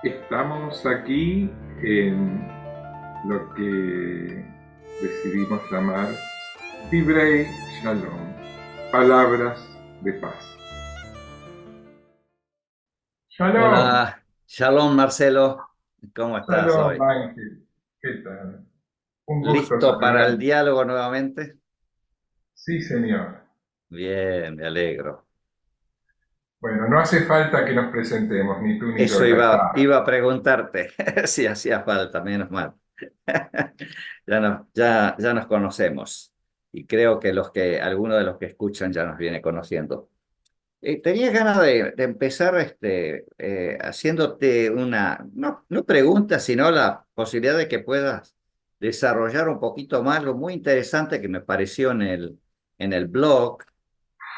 Estamos aquí en lo que decidimos llamar Divrei Shalom, palabras de paz. Shalom, Hola, Shalom Marcelo, ¿cómo estás Shalom hoy? Ángel, ¿qué tal? Un gusto ¿Listo para el saludarte. diálogo nuevamente? Sí, señor. Bien, me alegro. Bueno, no hace falta que nos presentemos, ni tú ni yo, Eso ya iba está. a preguntarte si hacía falta, menos mal. Ya nos conocemos y creo que algunos de los que escuchan ya nos viene conociendo. Tenía ganas de empezar haciéndote no pregunta, sino la posibilidad de que puedas desarrollar un poquito más lo muy interesante que me pareció en el blog,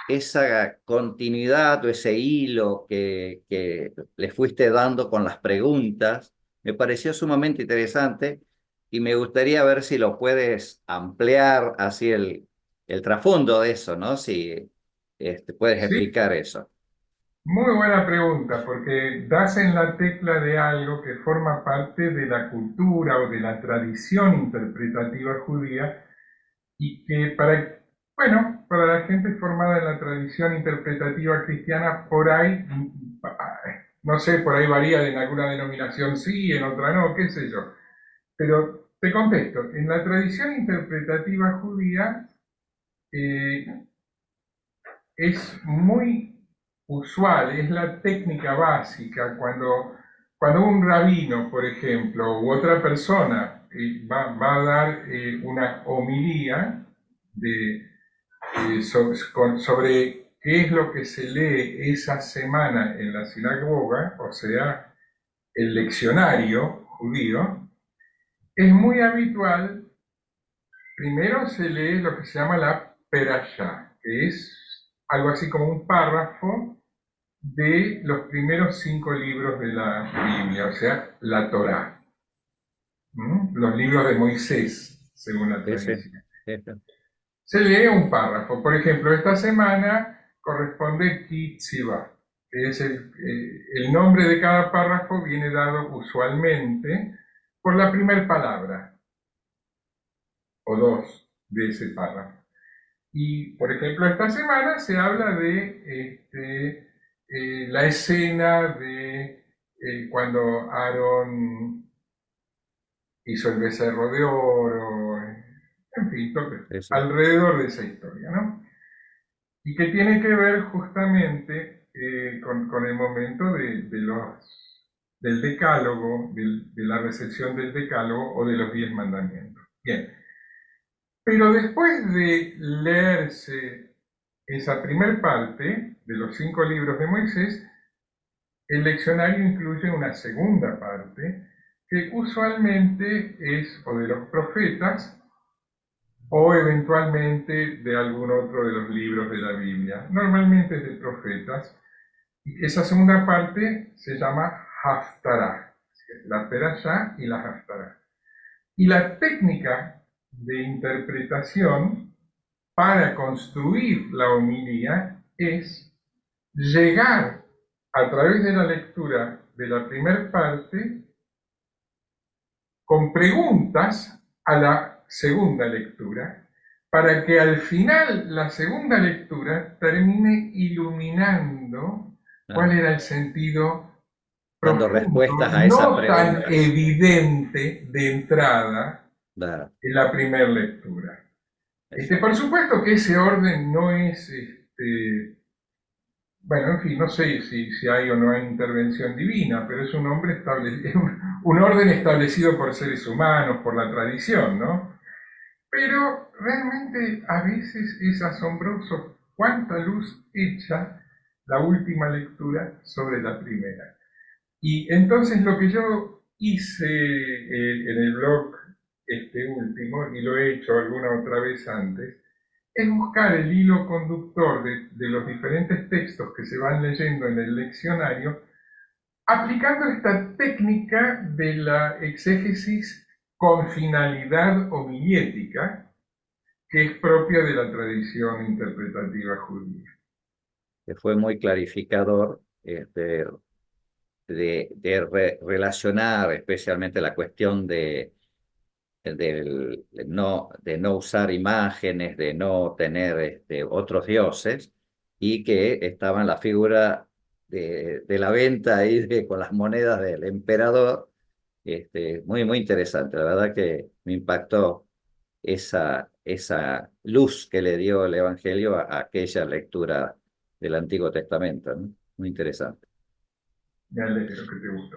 esa continuidad o ese hilo que le fuiste dando con las preguntas. Me pareció sumamente interesante y me gustaría ver si lo puedes ampliar así el trasfondo de eso, ¿no? Si puedes Sí, explicar eso. muy buena pregunta, porque das en la tecla de algo que forma parte de la cultura o de la tradición interpretativa judía y que para la gente formada en la tradición interpretativa cristiana, por ahí, no sé, por ahí varía, en alguna denominación sí, en otra no, qué sé yo. Pero te contesto, en la tradición interpretativa judía eh, es muy usual, es la técnica básica cuando un rabino, por ejemplo, u otra persona va a dar una homilía de, sobre qué es lo que se lee esa semana en la sinagoga, o sea, el leccionario judío. Es muy habitual. Primero se lee lo que se llama la perashá, que es algo así como un párrafo de los primeros 5 libros de la Biblia, o sea, la Torá, los libros de Moisés, según la Sí, sí, tradición. sí, sí. Se lee un párrafo. Por ejemplo, esta semana corresponde Kitziva, que es el nombre de cada párrafo viene dado usualmente por la primera palabra o dos de ese párrafo. Y, por ejemplo, esta semana se habla de la escena de cuando Aarón hizo el becerro de oro, en fin, Sí, sí. alrededor de esa historia, ¿no? Y que tiene que ver justamente con el momento del decálogo, de la recepción del decálogo o de los 10 mandamientos. Bien, pero después de leerse esa primer parte de los 5 libros de Moisés, el leccionario incluye una segunda parte que usualmente es o de los profetas o eventualmente de algún otro de los libros de la Biblia. Normalmente es de profetas. Y esa segunda parte se llama Haftarah, la Perashá y la Haftarah. Y la técnica de interpretación para construir la homilía es llegar a través de la lectura de la primera parte con preguntas a la segunda lectura, para que al final la segunda lectura termine iluminando cuál Ah, era el sentido dando profundo, respuestas a esas no tan preguntas. evidente de entrada Claro, en la primera lectura. Por exacto. supuesto que ese orden no es, bueno, en fin, no sé si hay o no hay intervención divina, pero es un orden establecido por seres humanos, por la tradición, ¿no? Pero realmente a veces es asombroso cuánta luz echa la última lectura sobre la primera. Y entonces lo que yo hice en el blog este último, y lo he hecho alguna otra vez antes, es buscar el hilo conductor de los diferentes textos que se van leyendo en el leccionario, aplicando esta técnica de la exégesis con finalidad homilética, que es propia de la tradición interpretativa judía. Que fue muy clarificador. relacionar especialmente la cuestión de no usar imágenes, de no tener otros dioses, y que estaba en la figura de la venta ahí con las monedas del emperador. Muy, muy interesante. La verdad que me impactó esa luz que le dio el Evangelio a aquella lectura del Antiguo Testamento, ¿no? Muy interesante. Me alegro que te gustó.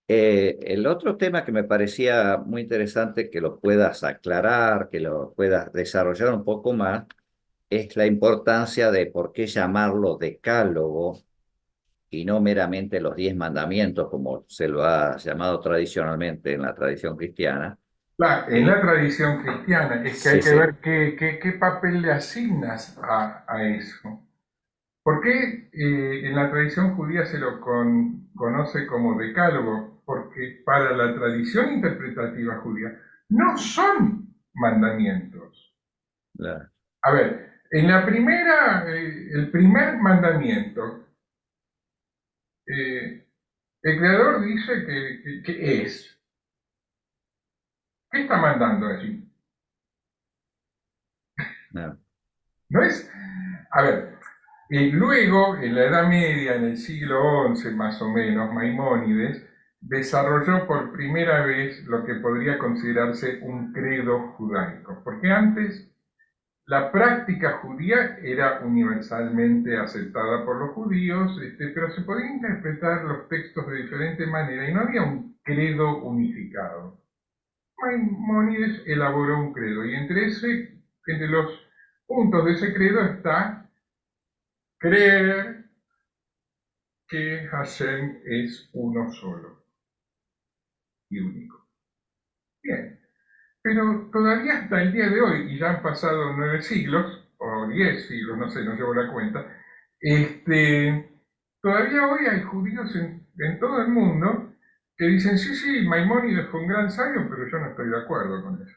El otro tema que me parecía muy interesante que lo puedas aclarar, que lo puedas desarrollar un poco más, es la importancia de por qué llamarlo decálogo y no meramente los 10 mandamientos, como se lo ha llamado tradicionalmente en la tradición cristiana. En la tradición cristiana es que hay Sí, que sí, ver qué papel le asignas a eso. ¿Por qué en la tradición judía se lo conoce como decálogo? Porque para la tradición interpretativa judía no son mandamientos. la- A ver, en la primera, el primer mandamiento, eh, el Creador dice que es. ¿Qué está mandando allí? la- No es, a ver, luego, en la Edad Media, en el siglo XI más o menos, Maimónides desarrolló por primera vez lo que podría considerarse un credo judaico, porque antes la práctica judía era universalmente aceptada por los judíos, pero se podían interpretar los textos de diferente manera y no había un credo unificado. Maimónides elaboró un credo y entre los puntos de ese credo está creer que Hashem es uno solo y único. Bien, pero todavía hasta el día de hoy, y ya han pasado 9 siglos, o 10 siglos, no sé, no llevo la cuenta, todavía hoy hay judíos en todo el mundo que dicen, sí, sí, Maimónides fue un gran sabio, pero yo no estoy de acuerdo con eso.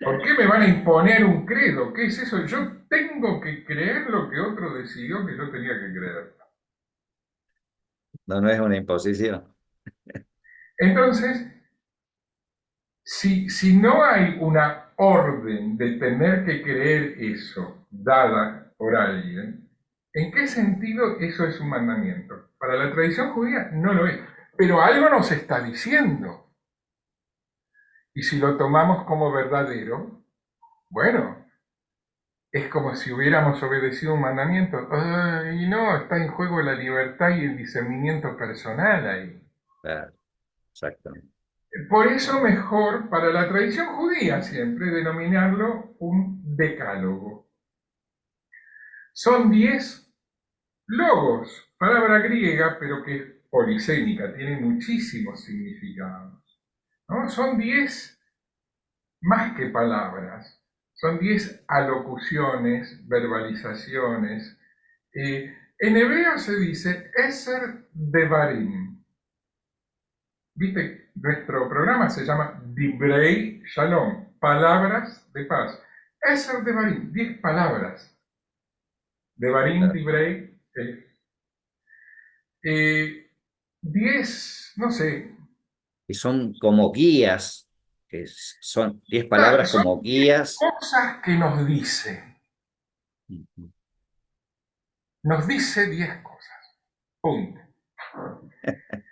¿Por qué me van a imponer un credo? ¿Qué es eso? Yo tengo que creer lo que otro decidió que yo tenía que creer. no, no es una imposición. Entonces, si no hay una orden de tener que creer eso dada por alguien, ¿en qué sentido eso es un mandamiento? Para la tradición judía no lo es, pero algo nos está diciendo. Y si lo tomamos como verdadero, bueno, es como si hubiéramos obedecido un mandamiento. Y no, está en juego la libertad y el discernimiento personal ahí. Claro, exactamente. Por eso mejor para la tradición judía siempre denominarlo un decálogo. Son 10 logos, palabra griega, pero que es polisémica, tiene muchísimos significados. ¿No? Son 10 más que palabras, son 10 alocuciones, verbalizaciones. En hebreo se dice Eser Devarim. Viste, nuestro programa se llama Dibrei Shalom, palabras de paz. Eser Devarim, 10 palabras. Devarim, Claro. Dibrei, 10, no sé, Y son como guías, son 10 palabras son como 10 guías. cosas que nos dice. Ujú. Nos dice 10 cosas. Punto.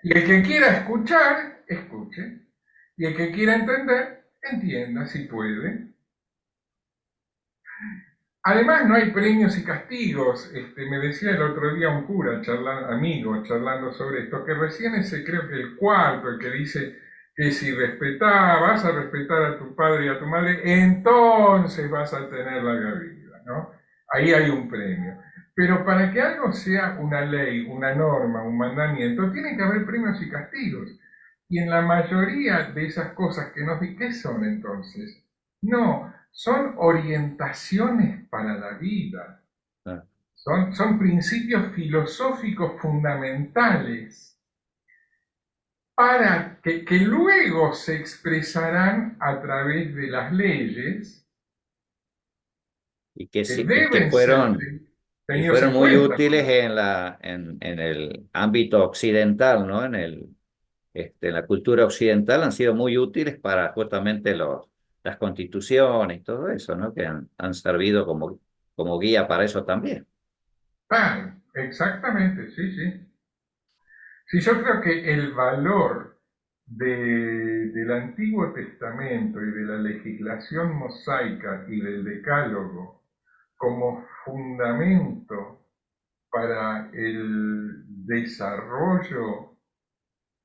Y el que quiera escuchar, escuche. Y el que quiera entender, entienda si puede. Además, no hay premios y castigos. Me decía el otro día un cura, amigo, charlando sobre esto, que recién ese, creo que el cuarto, el que dice que si vas a respetar a tu padre y a tu madre, entonces vas a tener larga vida, ¿no? Ahí hay un premio. Pero para que algo sea una ley, una norma, un mandamiento, tiene que haber premios y castigos. Y en la mayoría de esas cosas que nos dicen, ¿qué son entonces? No, son orientaciones para la vida, Ah, son principios filosóficos fundamentales para que luego se expresarán a través de las leyes y que, que y que deben ser fueron, Y tenidos fueron en muy cuenta. útiles en el ámbito occidental, ¿no? En la cultura occidental han sido muy útiles para justamente las constituciones y todo eso, ¿no? Que han servido como guía para eso también. Ah, exactamente, sí, sí. Sí, yo creo que el valor del Antiguo Testamento y de la legislación mosaica y del Decálogo como fundamento para el desarrollo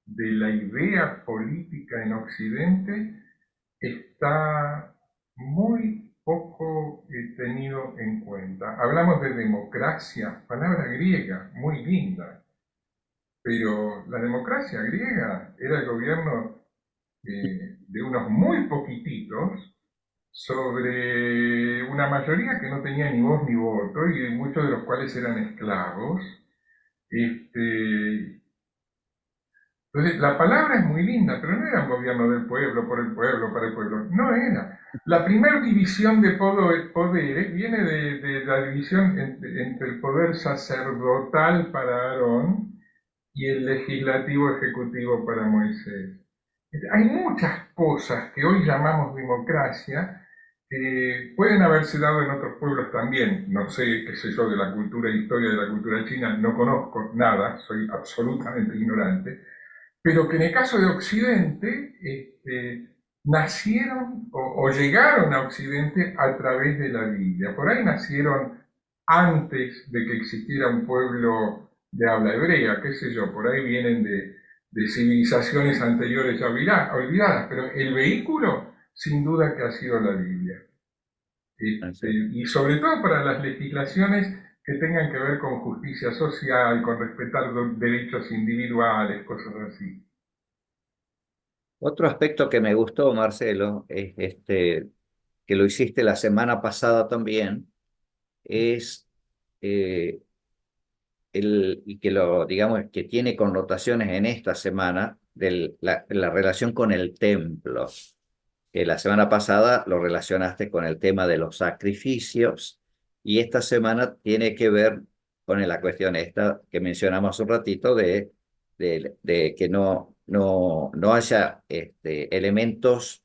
de la idea política en Occidente está muy poco tenido en cuenta. Hablamos de democracia, palabra griega, muy linda, pero la democracia griega era el gobierno de unos muy poquititos sobre una mayoría que no tenía ni voz ni voto y muchos de los cuales eran esclavos. Este, entonces, la palabra es muy linda, pero no era un gobierno del pueblo, por el pueblo, para el pueblo. No era. La primera división de poderes viene de la división entre el poder sacerdotal para Aarón y el legislativo ejecutivo para Moisés. Hay muchas cosas que hoy llamamos democracia que pueden haberse dado en otros pueblos también. No sé, qué sé yo, de la cultura e historia de la cultura china, no conozco nada, soy absolutamente ignorante, pero que en el caso de Occidente nacieron o llegaron a Occidente a través de la Biblia. Por ahí nacieron antes de que existiera un pueblo de habla hebrea, qué sé yo, por ahí vienen de civilizaciones anteriores ya olvidadas, pero el vehículo sin duda que ha sido la Biblia. Así. Y sobre todo para las legislaciones que tengan que ver con justicia social, con respetar derechos individuales, cosas así. Otro aspecto que me gustó, Marcelo, es que lo hiciste la semana pasada también, es eh, y que digamos, que tiene connotaciones en esta semana de la relación con el templo, que la semana pasada lo relacionaste con el tema de los sacrificios y esta semana tiene que ver con la cuestión esta que mencionamos hace un ratito de que no haya elementos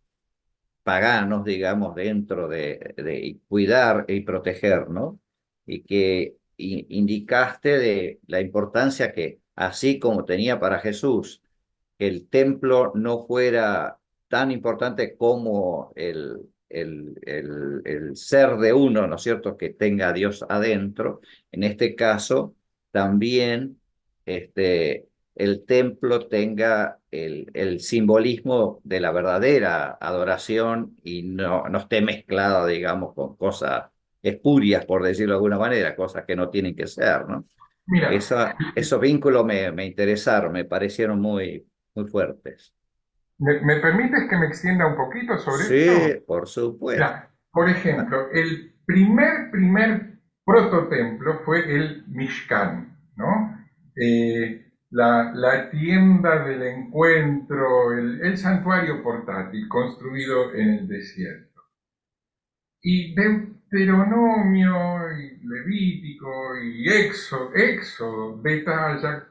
paganos, digamos, dentro de cuidar y proteger, ¿no? Y que indicaste de la importancia que, así como tenía para Jesús, que el templo no fuera tan importante como el ser de uno, ¿no es cierto?, que tenga a Dios adentro. En este caso, también el templo tenga el simbolismo de la verdadera adoración y no esté mezclado, digamos, con cosas espurias, por decirlo de alguna manera, cosas que no tienen que ser, ¿no? Mira, Esos vínculos me interesaron, me parecieron muy fuertes. ¿me permites que me extienda un poquito sobre Sí, esto? por supuesto. Mira, por ejemplo, el primer prototemplo fue el Mishkan, ¿no? La tienda del encuentro, el santuario portátil construido en el desierto. Y Deuteronomio, y Levítico, y Éxodo detalla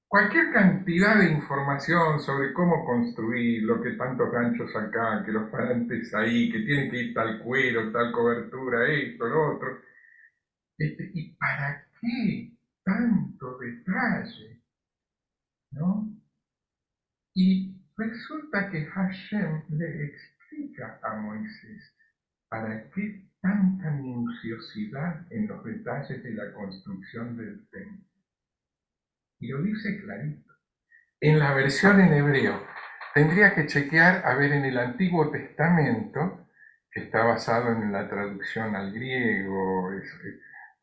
cualquier cantidad de información sobre cómo construir, lo que tantos ganchos acá, que los parantes ahí, que tiene que ir tal cuero, tal cobertura, esto, lo otro. ¿Y para qué tanto detalle? ¿No? Y resulta que Hashem le explica a Moisés para qué tanta minuciosidad en los detalles de la construcción del templo. Y lo dice clarito. En la versión en hebreo. Tendría que chequear a ver en el Antiguo Testamento, que está basado en la traducción al griego,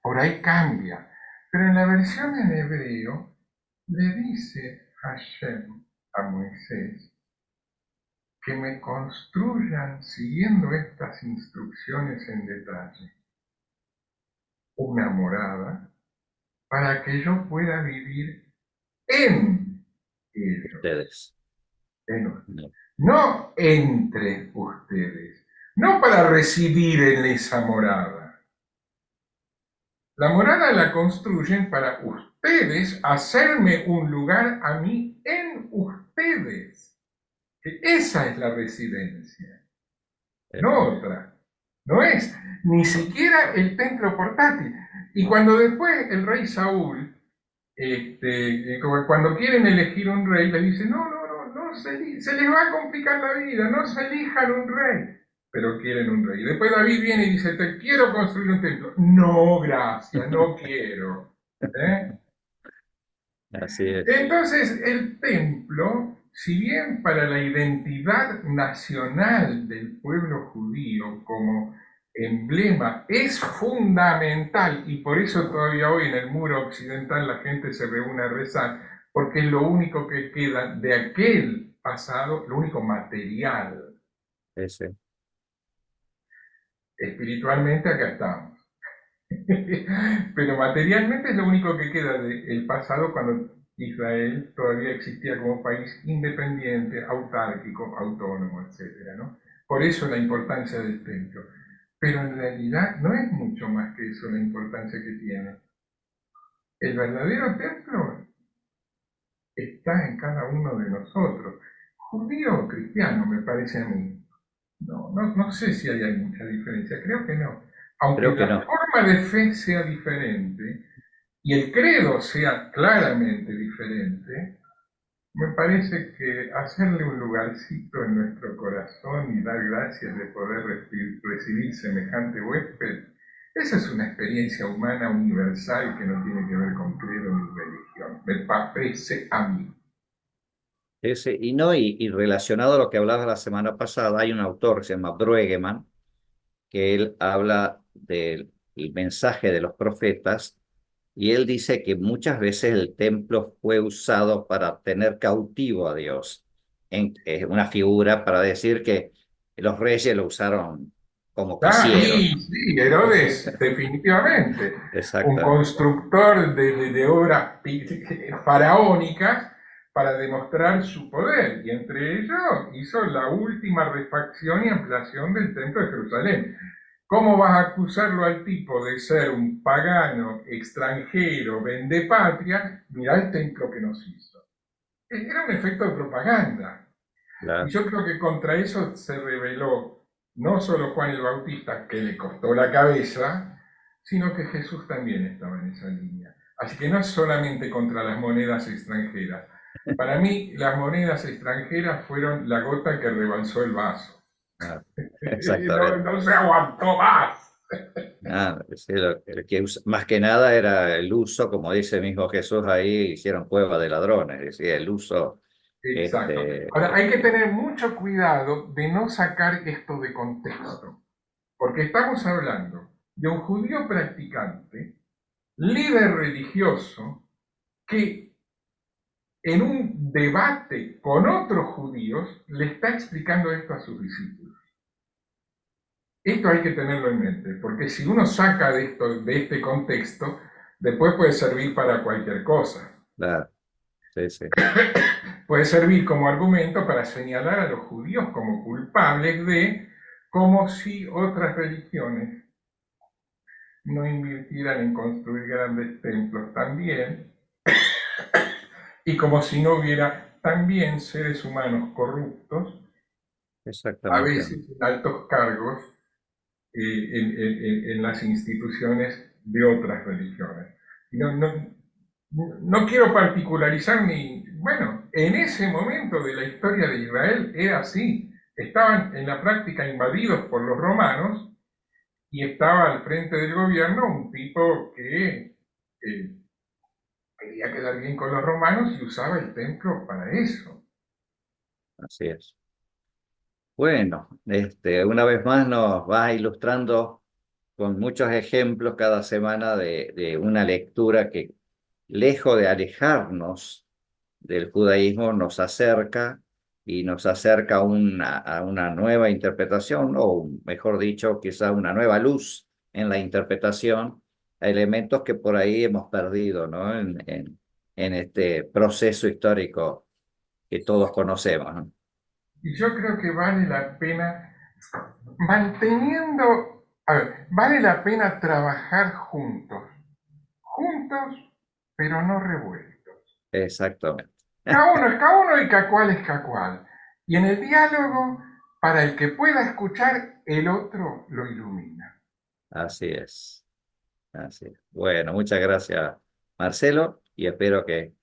por ahí cambia. Pero en la versión en hebreo le dice Hashem a Moisés que me construyan, siguiendo estas instrucciones en detalle, una morada para que yo pueda vivir en ellos. Ustedes. En ustedes. No. No entre ustedes, no para residir en esa morada, La morada la construyen para ustedes hacerme un lugar a mí en ustedes. Que esa es la residencia, Eso. no otra. No es ni siquiera el templo portátil. Y cuando después el rey Saúl, cuando quieren elegir un rey, le dicen, no, no, no, no se les va a complicar la vida, no se elijan un rey, pero quieren un rey. Después David viene y dice, te quiero construir un templo. No, gracias, no quiero. ¿Eh? Así es. Entonces, el templo, si bien para la identidad nacional del pueblo judío como emblema es fundamental, y por eso todavía hoy en el muro occidental la gente se reúne a rezar, porque es lo único que queda de aquel pasado, lo único material. Ese. Espiritualmente acá estamos. Pero materialmente es lo único que queda del pasado cuando Israel todavía existía como país independiente, autárquico, autónomo, etcétera, ¿no? Por eso la importancia del templo. Pero en realidad no es mucho más que eso la importancia que tiene. El verdadero templo está en cada uno de nosotros. Judío o cristiano, me parece a mí. No sé si hay mucha diferencia, creo que no. Aunque Creo que la no. forma de fe sea diferente, y el credo sea claramente diferente, me parece que hacerle un lugarcito en nuestro corazón y dar gracias de poder recibir semejante huésped, esa es una experiencia humana universal que no tiene que ver con credo ni religión, me parece a mí. Ese, y no, y relacionado a lo que hablaba la semana pasada, hay un autor que se llama Brueggemann, que él habla del el mensaje de los profetas, y él dice que muchas veces el templo fue usado para tener cautivo a Dios. Es una figura para decir que los reyes lo usaron como Ah, quisieron, y ¿no? sí, Herodes, definitivamente, un Exactamente, constructor de obras faraónicas para demostrar su poder, y entre ellos hizo la última refacción y ampliación del templo de Jerusalén. ¿Cómo vas a acusarlo al tipo de ser un pagano, extranjero, vendepatria? Mirá el templo que nos hizo. Era un efecto de propaganda. Y claro. yo creo que contra eso se rebeló no solo Juan el Bautista, que le costó la cabeza, sino que Jesús también estaba en esa línea. Así que no es solamente contra las monedas extranjeras. Para mí, las monedas extranjeras fueron la gota que rebalsó el vaso. Ah, No, exactamente. no se aguantó más. Ah, sí, más que nada era el uso, como dice mismo Jesús ahí, hicieron cueva de ladrones, decía el uso, Exacto. este, Ahora, hay que tener mucho cuidado de no sacar esto de contexto, porque estamos hablando de un judío practicante, líder religioso, que en un debate con otros judíos le está explicando esto a sus discípulos. Esto hay que tenerlo en mente, porque si uno saca de este contexto, después puede servir para cualquier cosa. claro, sí, sí, Puede servir como argumento para señalar a los judíos como culpables de, como si otras religiones no invirtieran en construir grandes templos también, y como si no hubiera también seres humanos corruptos, a exactamente. veces en altos cargos en las instituciones de otras religiones. No quiero particularizar ni, bueno, en ese momento de la historia de Israel era así. Estaban en la práctica invadidos por los romanos y estaba al frente del gobierno un tipo que quería quedar bien con los romanos y usaba el templo para eso. Así es. Bueno, una vez más nos va ilustrando con muchos ejemplos cada semana de una lectura que, lejos de alejarnos del judaísmo, nos acerca y nos acerca a una nueva interpretación, o mejor dicho, quizá una nueva luz en la interpretación, a elementos que por ahí hemos perdido, ¿no? En este proceso histórico que todos conocemos, ¿no? Y yo creo que vale la pena, manteniendo, a ver, vale la pena trabajar juntos, juntos, pero no revueltos. Exactamente. Cada uno es cada uno y cada cual es cada cual. Y en el diálogo, para el que pueda escuchar, el otro lo ilumina. Así es. Así es. Bueno, muchas gracias, Marcelo, y espero que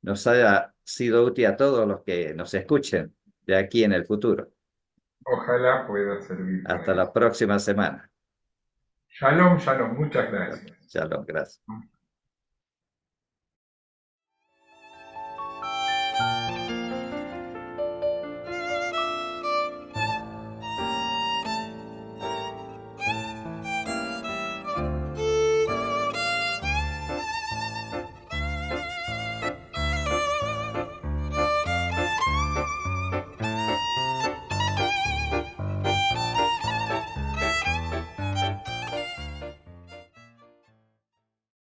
nos haya sido útil a todos los que nos escuchen de aquí en el futuro. Ojalá pueda servir para Hasta eso. la próxima semana. Shalom, shalom, muchas gracias. Shalom, gracias.